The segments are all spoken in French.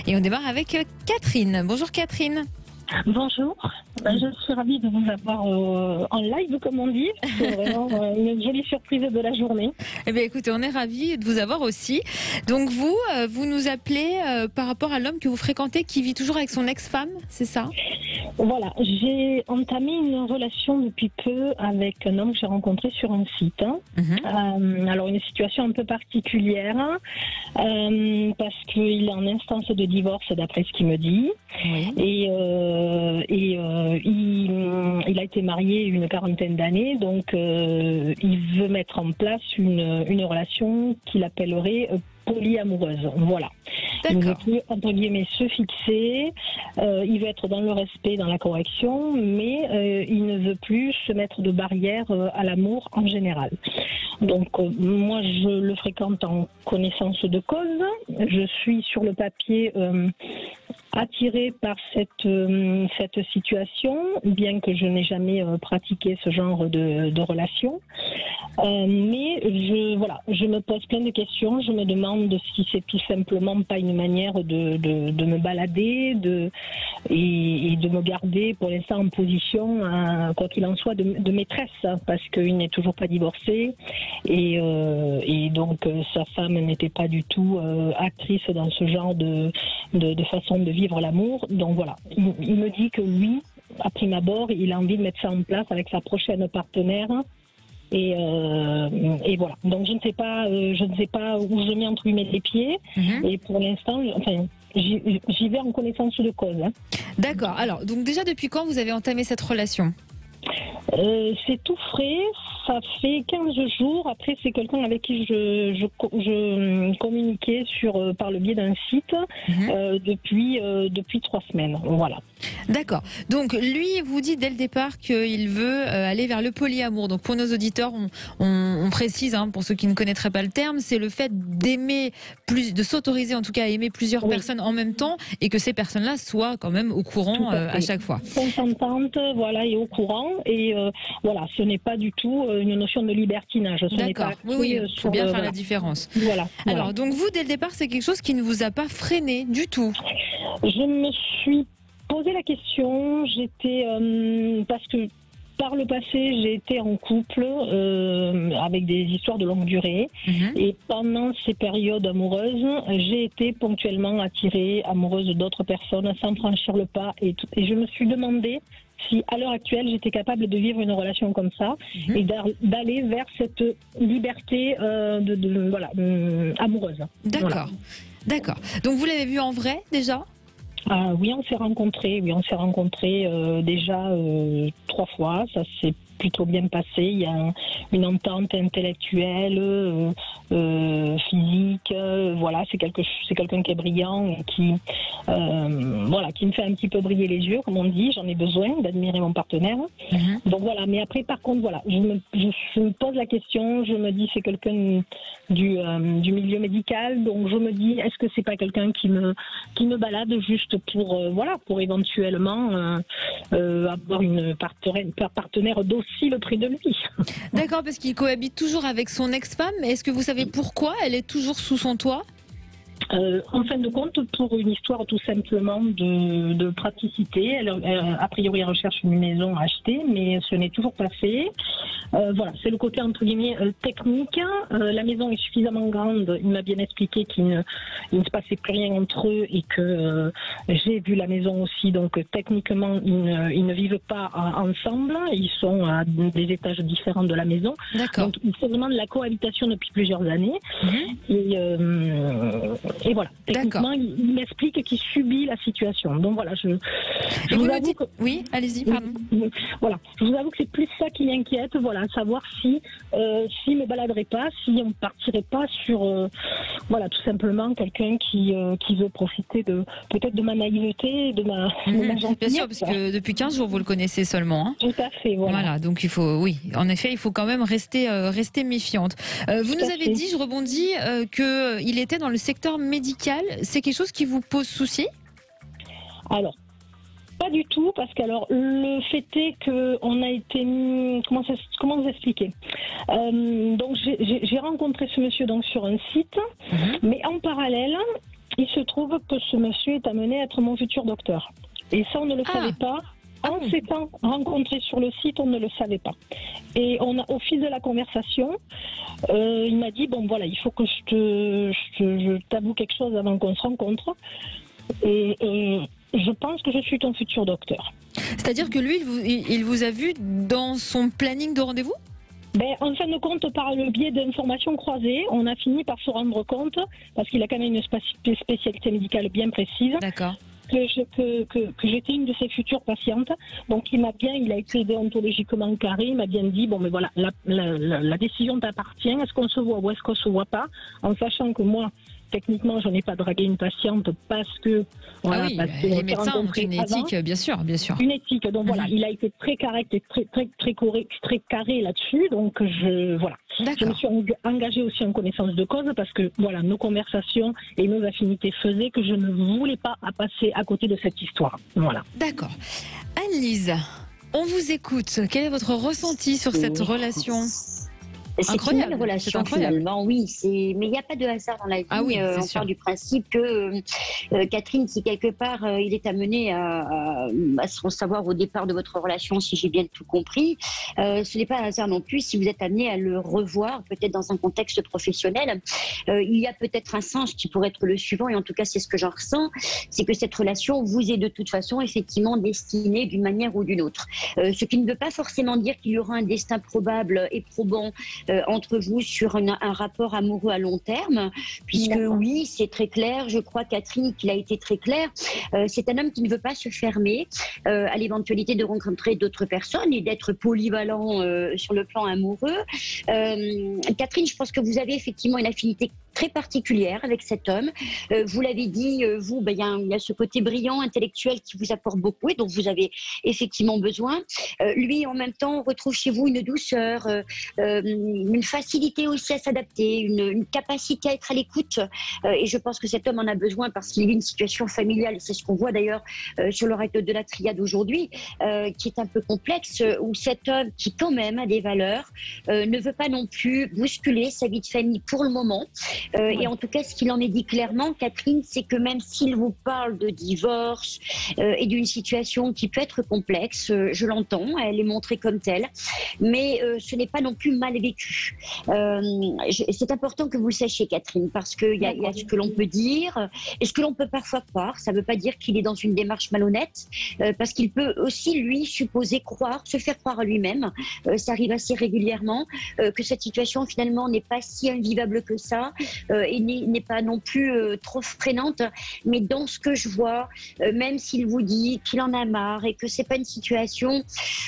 Et on démarre avec Catherine. Bonjour Catherine. Bonjour, je suis ravie de vous avoir en live, comme on dit. C'est vraiment une jolie surprise de la journée. Eh bien écoutez, on est ravis de vous avoir aussi. Donc vous nous appelez par rapport à l'homme que vous fréquentez qui vit toujours avec son ex-femme, c'est ça? Voilà, j'ai entamé une relation depuis peu avec un homme que j'ai rencontré sur un site. Alors une situation un peu particulière parce qu'il est en instance de divorce d'après ce qu'il me dit. Oui. Il a été marié une quarantaine d'années, donc il veut mettre en place une relation qu'il appellerait polyamoureuse. Voilà. Il ne veut plus, entre guillemets, se fixer, il veut être dans le respect, dans la correction, mais il ne veut plus se mettre de barrière à l'amour en général. Donc moi je le fréquente en connaissance de cause, je suis sur le papier attirée par cette situation, bien que je n'ai jamais pratiqué ce genre de relation. Mais je me pose plein de questions, je me demande si c'est tout simplement pas une manière de me balader et de me garder pour l'instant en position, quoi qu'il en soit, de maîtresse, parce qu'il n'est toujours pas divorcé et donc sa femme n'était pas du tout actrice dans ce genre de façon de vivre l'amour. Donc voilà, il me dit que lui, à prime abord, il a envie de mettre ça en place avec sa prochaine partenaire. Et voilà. Donc je ne sais pas où je mets entre guillemets les pieds. Et pour l'instant, enfin, j'y vais en connaissance de cause. D'accord. Alors, donc déjà depuis quand vous avez entamé cette relation? C'est tout frais, ça fait 15 jours. Après, c'est quelqu'un avec qui je communiquais par le biais d'un site depuis 3 semaines. Voilà. D'accord. Donc lui vous dit dès le départ qu'il veut aller vers le polyamour. Donc pour nos auditeurs, on précise, pour ceux qui ne connaîtraient pas le terme, c'est le fait d'aimer de s'autoriser en tout cas à aimer plusieurs personnes en même temps et que ces personnes-là soient quand même au courant à chaque fois. Consentantes, voilà, et au courant. Et voilà, ce n'est pas du tout une notion de libertinage. D'accord. Oui, il faut bien faire la différence. Voilà. Alors donc vous dès le départ, c'est quelque chose qui ne vous a pas freiné du tout? Je me suis posé la question, parce que par le passé, j'ai été en couple avec des histoires de longue durée. Et pendant ces périodes amoureuses, j'ai été ponctuellement attirée amoureuse d'autres personnes sans franchir le pas. Et je me suis demandé si à l'heure actuelle, j'étais capable de vivre une relation comme ça et d'aller vers cette liberté amoureuse. D'accord. Voilà. D'accord. Donc vous l'avez vu en vrai déjà? Oui, on s'est rencontrés. Déjà 3 fois. Ça s'est plutôt bien passé. Il y a une entente intellectuelle, physique. Voilà, c'est quelqu'un qui est brillant et qui me fait un petit peu briller les yeux, comme on dit. J'en ai besoin d'admirer mon partenaire. Donc voilà. Mais après, par contre, voilà, je me pose la question. Je me dis, c'est quelqu'un du milieu médical. Donc je me dis, est-ce que c'est pas quelqu'un qui me balade juste pour éventuellement avoir une partenaire docile près de lui. D'accord, parce qu'il cohabite toujours avec son ex-femme. Est-ce que vous savez pourquoi elle est toujours sous son toit? En fin de compte, pour une histoire tout simplement de praticité. A priori, elle recherche une maison à acheter, mais ce n'est toujours pas fait. Voilà, c'est le côté entre guillemets technique. La maison est suffisamment grande. Il m'a bien expliqué qu'il ne se passait plus rien entre eux et que j'ai vu la maison aussi. Donc techniquement, ils ne vivent pas ensemble. Ils sont à des étages différents de la maison. D'accord. Donc c'est vraiment de la cohabitation depuis plusieurs années. Et voilà, techniquement, il m'explique qu'il subit la situation. Donc voilà, je vous avoue que... Oui, allez-y, pardon. Voilà, je vous avoue que c'est plus ça qui m'inquiète, voilà, savoir s'il me baladerait pas, si on partirait pas sur, tout simplement quelqu'un qui veut profiter peut-être de ma naïveté, de ma gentillesse. Bien sûr, parce que depuis 15 jours, vous le connaissez seulement. Tout à fait, voilà. Donc il faut quand même rester méfiante. Vous nous avez dit, je rebondis, qu'il était dans le secteur médical. C'est quelque chose qui vous pose souci? Alors, pas du tout, parce que le fait est qu'on a été mis... Comment vous expliquer donc j'ai rencontré ce monsieur donc sur un site, mais en parallèle, il se trouve que ce monsieur est amené à être mon futur docteur. Et ça, on ne le savait pas. En s'étant rencontrés sur le site, on ne le savait pas. Et au fil de la conversation, il m'a dit, bon voilà, il faut que je t'avoue quelque chose avant qu'on se rencontre. Et je pense que je suis ton futur docteur. C'est-à-dire que lui, il vous a vu dans son planning de rendez-vous ? En fin de compte, par le biais d'informations croisées, on a fini par se rendre compte, parce qu'il a quand même une spécialité médicale bien précise. D'accord. Que j'étais une de ses futures patientes. Donc il a été déontologiquement carré, il m'a bien dit, bon mais voilà, la décision t'appartient, est-ce qu'on se voit ou est-ce qu'on se voit pas, en sachant que moi, techniquement, je n'ai pas dragué une patiente parce que... Voilà, les médecins ont une éthique, bien sûr. Une éthique, donc voilà, il a été très correct et très carré là-dessus, donc voilà. Je me suis engagée aussi en connaissance de cause parce que voilà, nos conversations et nos affinités faisaient que je ne voulais pas passer à côté de cette histoire. Voilà. D'accord. Anne-Lise, on vous écoute. Quel est votre ressenti sur cette relation ? C'est une belle relation finalement, oui. Mais il n'y a pas de hasard dans la vie. On part du principe que Catherine, si quelque part il est amené à se savoir au départ de votre relation, si j'ai bien tout compris, ce n'est pas un hasard non plus si vous êtes amené à le revoir, peut-être dans un contexte professionnel. Il y a peut-être un sens qui pourrait être le suivant, et en tout cas c'est ce que j'en ressens, c'est que cette relation vous est de toute façon effectivement destinée d'une manière ou d'une autre. Ce qui ne veut pas forcément dire qu'il y aura un destin probable et probant entre vous sur un rapport amoureux à long terme, puisque oui, c'est très clair, je crois Catherine qu'il a été très clair, c'est un homme qui ne veut pas se fermer à l'éventualité de rencontrer d'autres personnes et d'être polyvalent sur le plan amoureux. Catherine, je pense que vous avez effectivement une affinité très particulière avec cet homme. Vous l'avez dit, vous, il y a ce côté brillant, intellectuel qui vous apporte beaucoup et dont vous avez effectivement besoin. Lui, en même temps, retrouve chez vous une douceur, une facilité aussi à s'adapter, une capacité à être à l'écoute. Et je pense que cet homme en a besoin parce qu'il vit une situation familiale. C'est ce qu'on voit d'ailleurs sur le règle de la triade aujourd'hui, qui est un peu complexe, où cet homme qui quand même a des valeurs ne veut pas non plus bousculer sa vie de famille pour le moment. Et en tout cas, ce qu'il en est dit clairement, Catherine, c'est que même s'il vous parle de divorce et d'une situation qui peut être complexe, je l'entends, elle est montrée comme telle, mais ce n'est pas non plus mal vécu. C'est important que vous le sachiez, Catherine, parce qu'il y a ce que l'on peut dire et ce que l'on peut parfois croire. Ça ne veut pas dire qu'il est dans une démarche malhonnête, parce qu'il peut aussi, lui, supposer croire, se faire croire à lui-même, ça arrive assez régulièrement, que cette situation finalement n'est pas si invivable que ça, et n'est pas non plus trop freinante, mais dans ce que je vois, même s'il vous dit qu'il en a marre et que c'est pas une situation,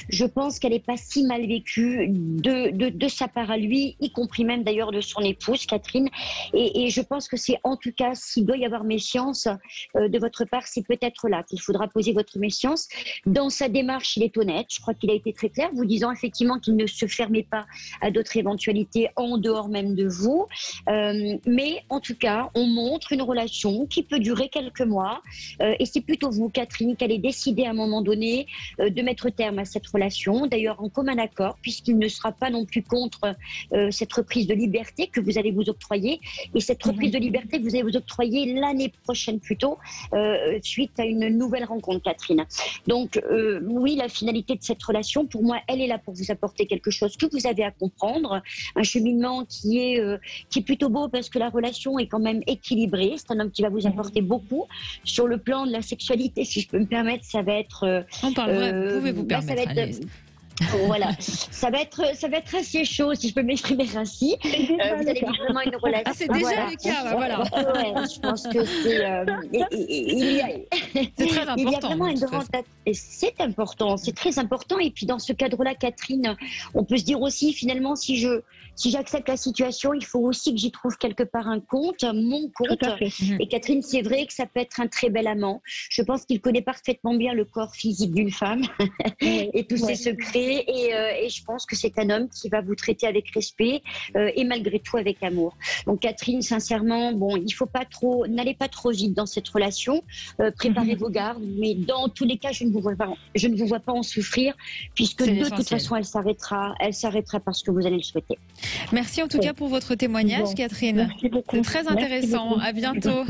je pense qu'elle n'est pas si mal vécue de sa part à lui, y compris même d'ailleurs de son épouse Catherine, et je pense que c'est en tout cas, s'il doit y avoir méfiance de votre part, c'est peut-être là qu'il faudra poser votre méfiance. Dans sa démarche, il est honnête, je crois qu'il a été très clair, vous disant effectivement qu'il ne se fermait pas à d'autres éventualités en dehors même de vous, mais en tout cas, on montre une relation qui peut durer quelques mois, et c'est plutôt vous, Catherine, qu'elle est décidée à un moment donné de mettre terme à cette relation, d'ailleurs en commun accord, puisqu'il ne sera pas non plus contre cette reprise de liberté que vous allez vous octroyer, et cette reprise de liberté que vous allez vous octroyer l'année prochaine plutôt, suite à une nouvelle rencontre, Catherine. Donc oui, la finalité de cette relation, pour moi, elle est là pour vous apporter quelque chose que vous avez à comprendre, un cheminement qui est plutôt beau parce que la relation est quand même équilibrée. C'est un homme qui va vous apporter beaucoup sur le plan de la sexualité, si je peux me permettre. Ça va être. On parle vrai, vous pouvez vous permettre. Voilà, ça va être assez chaud si je peux m'exprimer ainsi. Vous allez vivre vraiment une relation. C'est déjà le cas, voilà. Ouais, je pense que c'est très important. Il y a vraiment une grande. C'est important, c'est très important. Et puis dans ce cadre-là, Catherine, on peut se dire aussi finalement, si j'accepte la situation, il faut aussi que j'y trouve quelque part un compte, mon compte. Et Catherine, c'est vrai que ça peut être un très bel amant. Je pense qu'il connaît parfaitement bien le corps physique d'une femme et tous ses secrets. Et je pense que c'est un homme qui va vous traiter avec respect et malgré tout avec amour. Donc Catherine, sincèrement, il faut pas trop, n'allez pas trop vite dans cette relation. Préparez vos gardes, mais dans tous les cas, je ne vous vois pas en souffrir, puisque de toute façon, elle s'arrêtera parce que vous allez le souhaiter. Merci en tout cas pour votre témoignage, Catherine. Merci beaucoup. C'est très intéressant. À bientôt.